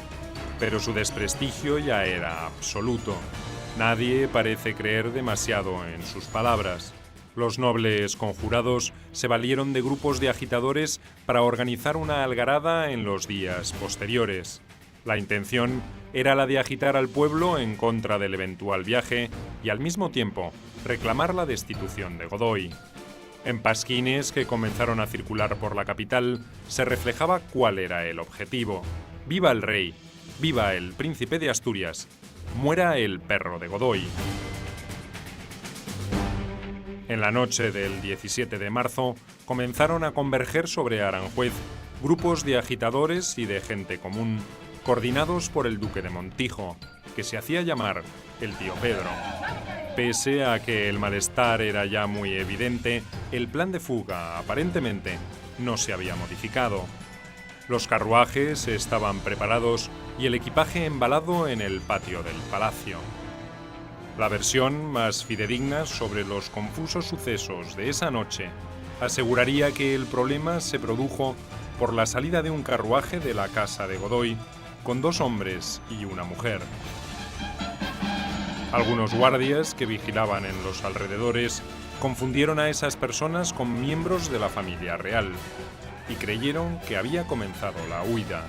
Pero su desprestigio ya era absoluto. Nadie parece creer demasiado en sus palabras. Los nobles conjurados se valieron de grupos de agitadores para organizar una algarada en los días posteriores. La intención era la de agitar al pueblo en contra del eventual viaje y al mismo tiempo reclamar la destitución de Godoy. En pasquines que comenzaron a circular por la capital se reflejaba cuál era el objetivo. ¡Viva el rey! ¡Viva el príncipe de Asturias! ¡Muera el perro de Godoy! En la noche del 17 de marzo comenzaron a converger sobre Aranjuez grupos de agitadores y de gente común, coordinados por el duque de Montijo, que se hacía llamar el tío Pedro. Pese a que el malestar era ya muy evidente, el plan de fuga aparentemente no se había modificado. Los carruajes estaban preparados y el equipaje embalado en el patio del palacio. La versión más fidedigna sobre los confusos sucesos de esa noche aseguraría que el problema se produjo por la salida de un carruaje de la casa de Godoy con 2 hombres y una mujer. Algunos guardias que vigilaban en los alrededores confundieron a esas personas con miembros de la familia real y creyeron que había comenzado la huida.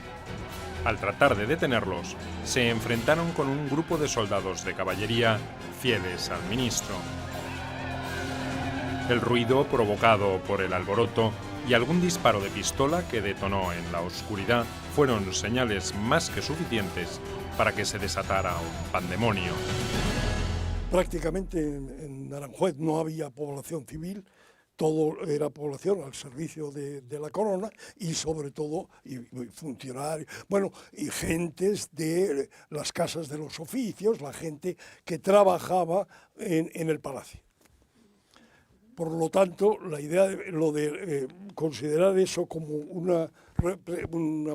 Al tratar de detenerlos, se enfrentaron con un grupo de soldados de caballería fieles al ministro. El ruido provocado por el alboroto y algún disparo de pistola que detonó en la oscuridad fueron señales más que suficientes para que se desatara un pandemonio. Prácticamente en Aranjuez no había población civil, todo era población al servicio de la corona y sobre todo y funcionarios, bueno, y gentes de las casas de los oficios, la gente que trabajaba en el palacio. Por lo tanto, la idea de considerar eso como una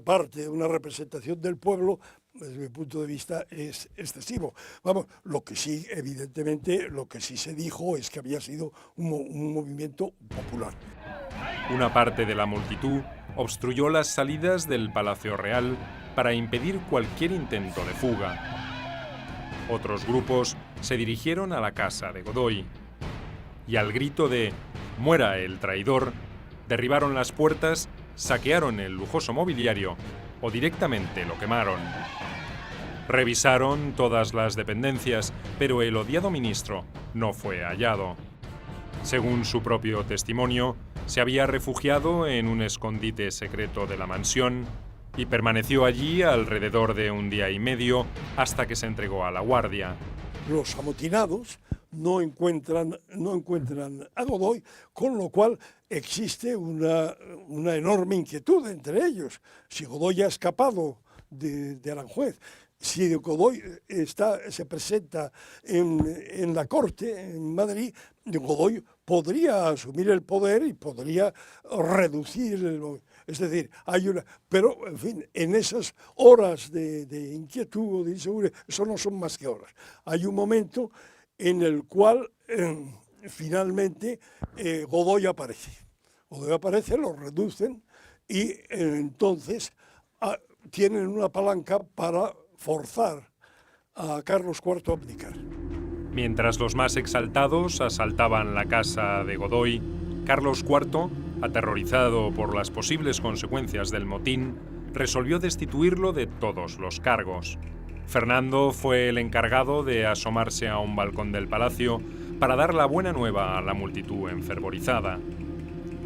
parte, una representación del pueblo, desde mi punto de vista, es excesivo. Vamos, lo que sí, evidentemente, lo que sí se dijo es que había sido un movimiento popular. Una parte de la multitud obstruyó las salidas del Palacio Real para impedir cualquier intento de fuga. Otros grupos se dirigieron a la casa de Godoy y al grito de «¡Muera el traidor!» derribaron las puertas, saquearon el lujoso mobiliario o directamente lo quemaron. Revisaron todas las dependencias, pero el odiado ministro no fue hallado. Según su propio testimonio, se había refugiado en un escondite secreto de la mansión y permaneció allí alrededor de 1 día y medio hasta que se entregó a la guardia. Los amotinados no encuentran a Godoy, con lo cual existe una enorme inquietud entre ellos. Si Godoy ha escapado de Aranjuez, si Godoy se presenta en la corte, en Madrid, Godoy podría asumir el poder y podría reducir es decir, pero, en fin, en esas horas de inquietud o de inseguridad, eso no son más que horas. Hay un momento en el cual finalmente Godoy aparece. Godoy aparece, lo reducen y entonces tienen una palanca para forzar a Carlos IV a abdicar. Mientras los más exaltados asaltaban la casa de Godoy, Carlos IV, aterrorizado por las posibles consecuencias del motín, resolvió destituirlo de todos los cargos. Fernando fue el encargado de asomarse a un balcón del palacio para dar la buena nueva a la multitud enfervorizada.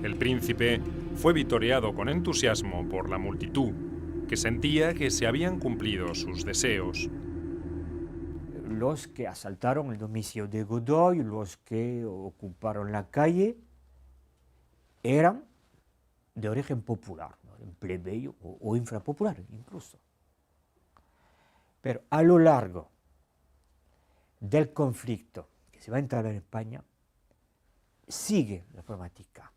El príncipe fue vitoreado con entusiasmo por la multitud, que sentía que se habían cumplido sus deseos. Los que asaltaron el domicilio de Godoy, los que ocuparon la calle, eran de origen popular, ¿no? En plebeyo o infrapopular incluso. Pero a lo largo del conflicto que se va a entrar en España, sigue la problemática.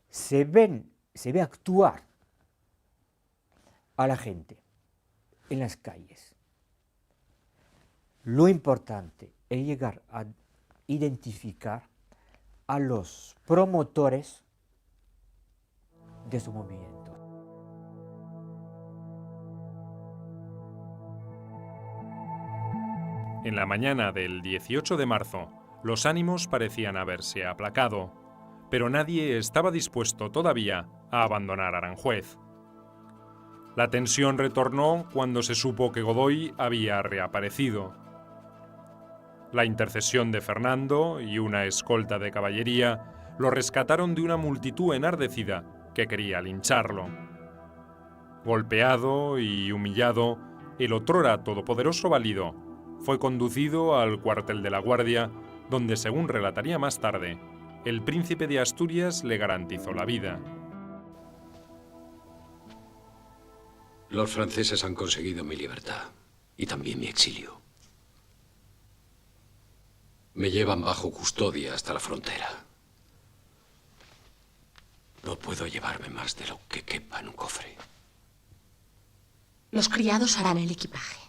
Se ve actuar a la gente en las calles. Lo importante es llegar a identificar a los promotores de su movimiento. En la mañana del 18 de marzo, los ánimos parecían haberse aplacado, pero nadie estaba dispuesto todavía a abandonar Aranjuez. La tensión retornó cuando se supo que Godoy había reaparecido. La intercesión de Fernando y una escolta de caballería lo rescataron de una multitud enardecida que quería lincharlo. Golpeado y humillado, el otrora todopoderoso Valido fue conducido al cuartel de la Guardia, donde, según relataría más tarde, el príncipe de Asturias le garantizó la vida. Los franceses han conseguido mi libertad y también mi exilio. Me llevan bajo custodia hasta la frontera. No puedo llevarme más de lo que quepa en un cofre. Los criados harán el equipaje.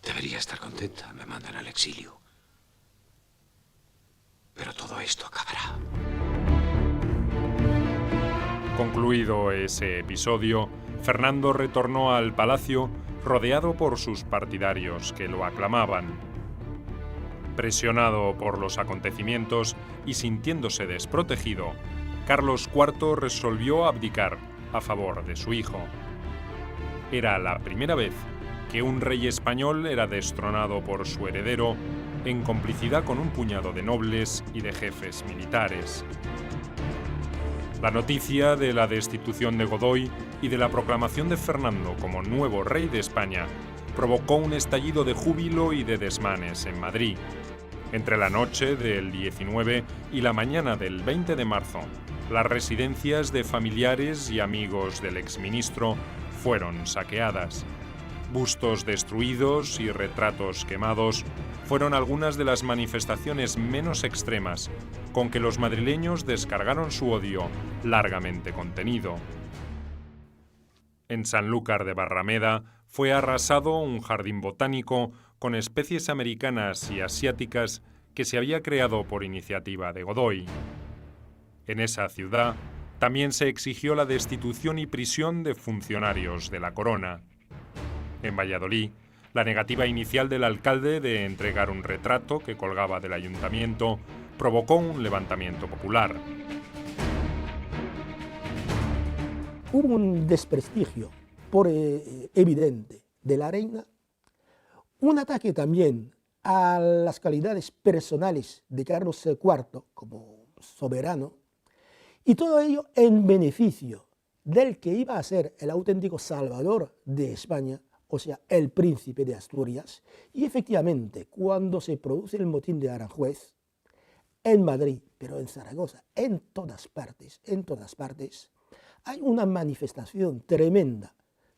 Debería estar contenta, me mandan al exilio. Pero todo esto acabará. Concluido ese episodio, Fernando retornó al palacio rodeado por sus partidarios que lo aclamaban. Presionado por los acontecimientos y sintiéndose desprotegido, Carlos IV resolvió abdicar a favor de su hijo. Era la primera vez que un rey español era destronado por su heredero en complicidad con un puñado de nobles y de jefes militares. La noticia de la destitución de Godoy y de la proclamación de Fernando como nuevo rey de España provocó un estallido de júbilo y de desmanes en Madrid. Entre la noche del 19 y la mañana del 20 de marzo, las residencias de familiares y amigos del exministro fueron saqueadas. Bustos destruidos y retratos quemados fueron algunas de las manifestaciones menos extremas con que los madrileños descargaron su odio largamente contenido. En Sanlúcar de Barrameda fue arrasado un jardín botánico con especies americanas y asiáticas que se había creado por iniciativa de Godoy. En esa ciudad también se exigió la destitución y prisión de funcionarios de la corona. En Valladolid, la negativa inicial del alcalde de entregar un retrato que colgaba del ayuntamiento provocó un levantamiento popular. Hubo un desprestigio evidente de la reina, un ataque también a las calidades personales de Carlos IV como soberano, y todo ello en beneficio del que iba a ser el auténtico salvador de España, o sea, el príncipe de Asturias. Y efectivamente, cuando se produce el motín de Aranjuez, en Madrid, pero en Zaragoza, en todas partes, hay una manifestación tremenda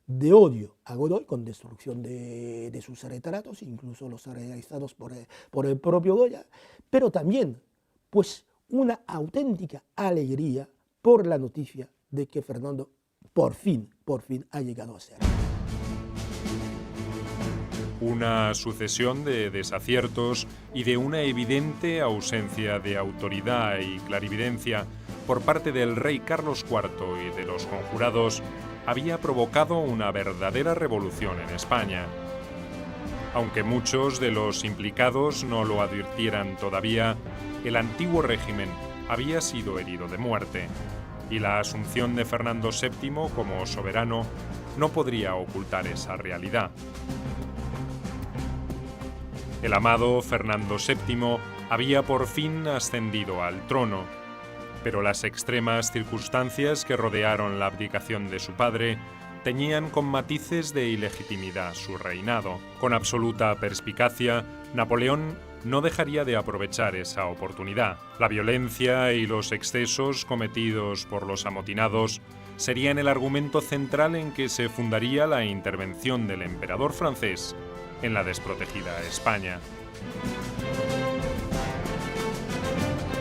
de odio a Godoy, con destrucción de sus retratos, incluso los realizados por el propio Goya, pero también, pues, una auténtica alegría por la noticia de que Fernando por fin ha llegado a ser. Una sucesión de desaciertos y de una evidente ausencia de autoridad y clarividencia por parte del rey Carlos IV y de los conjurados había provocado una verdadera revolución en España. Aunque muchos de los implicados no lo advirtieran todavía, el antiguo régimen había sido herido de muerte, y la asunción de Fernando VII como soberano no podría ocultar esa realidad. El amado Fernando VII había por fin ascendido al trono, pero las extremas circunstancias que rodearon la abdicación de su padre teñían con matices de ilegitimidad su reinado. Con absoluta perspicacia, Napoleón no dejaría de aprovechar esa oportunidad. La violencia y los excesos cometidos por los amotinados serían el argumento central en que se fundaría la intervención del emperador francés en la desprotegida España.